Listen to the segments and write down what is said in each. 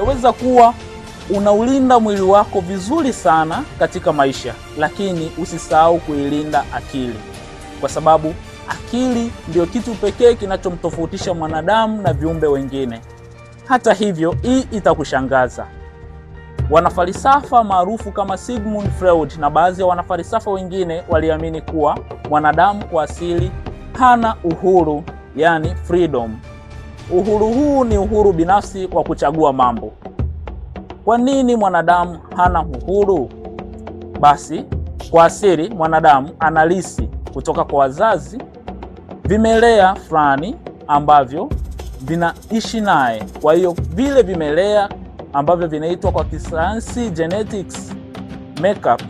yaweza kuwa unaulinda mwili wako vizuri sana katika maisha, lakini usisahau kuilinda akili, kwa sababu akili ndio kitu pekee kinachomtofautisha mwanadamu na viumbe wengine. Hata hivyo, hii itakushangaza. Wanafalsafa maarufu kama Sigmund Freud na baadhi ya wanafalsafa wengine waliamini kuwa mwanadamu kwa asili hana uhuru, yani freedom. Uhuru huu ni uhuru binafsi wa kuchagua mambo. Kwa nini mwanadamu hana uhuru? Basi, kwa asili mwanadamu analisi kutoka kwa wazazi vimelea fulani ambavyo vinaishi naye. Kwa hiyo vile vimelea ambavyo vinaitwa kwa kisayansi genetics makeup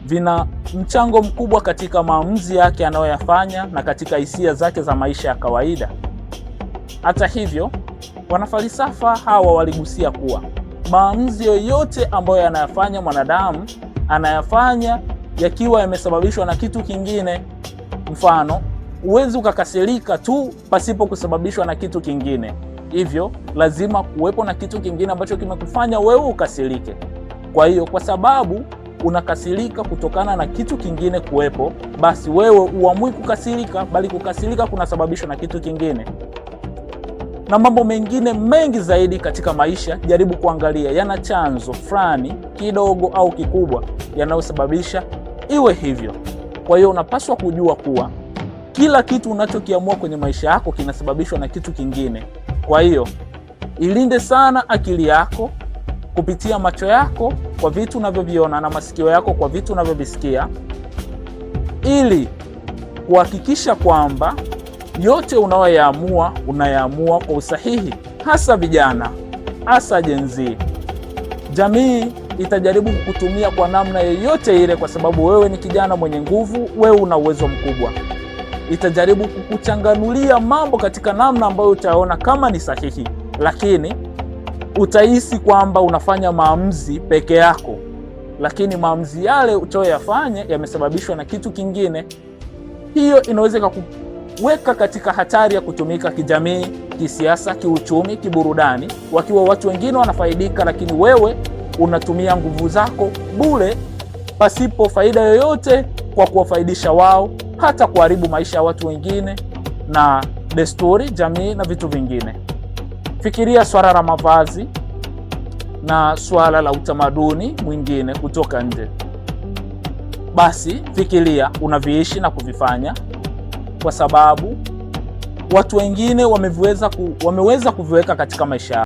vina mchango mkubwa katika maamuzi yake anayoyafanya na katika hisia zake za maisha ya kawaida. Hata hivyo, wanafalsafa hawa waligusia kuwa maamuzi yoyote ambayo yanayafanya mwanadamu anayafanya yakiwa yamesababishwa na kitu kingine. Mfano, huwezi ukakasirika tu pasipo kusababishwa na kitu kingine. Hivyo lazima kuwepo na kitu kingine ambacho kimekufanya wewe ukasirike. Kwa hiyo kwa sababu unakasirika kutokana na kitu kingine kuwepo, basi wewe uamui kukasirika, bali kukasirika kunasababishwa na kitu kingine. Na mambo mengine mengi zaidi katika maisha, jaribu kuangalia yana chanzo fulani kidogo au kikubwa yanayosababisha iwe hivyo. Kwa hiyo unapaswa kujua kuwa kila kitu unachokiamua kwenye maisha yako kinasababishwa na kitu kingine. Kwa hiyo ilinde sana akili yako kupitia macho yako kwa vitu unavyoviona na masikio yako kwa vitu unavyovisikia, ili kuhakikisha kwamba yote unayaamua kwa usahihi. Hasa vijana, hasa Gen Z. Jamii itajaribu kukutumia kwa namna yoyote ile, kwa sababu wewe ni kijana mwenye nguvu, wewe una uwezo mkubwa. Itajaribu kukuchanganulia mambo katika namna ambayo utaona kama ni sahihi, lakini utahisi kwamba unafanya maamuzi peke yako, lakini maamuzi yale utayoyafanya yamesababishwa na kitu kingine. Hiyo inaweza kukuweka katika hatari ya kutumika kijamii, kisiasa, kiuchumi, kiburudani, wakiwa watu wengine wanafaidika, lakini wewe unatumia nguvu zako bure pasipo faida yoyote kwa kuwafaidisha wao, hata kuharibu maisha ya watu wengine na desturi, jamii na vitu vingine. Fikiria swala la mavazi na swala la utamaduni mwingine kutoka nje. Basi fikiria unaviishi na kuvifanya, kwa sababu watu wengine wameweza kuviweka katika maisha yao.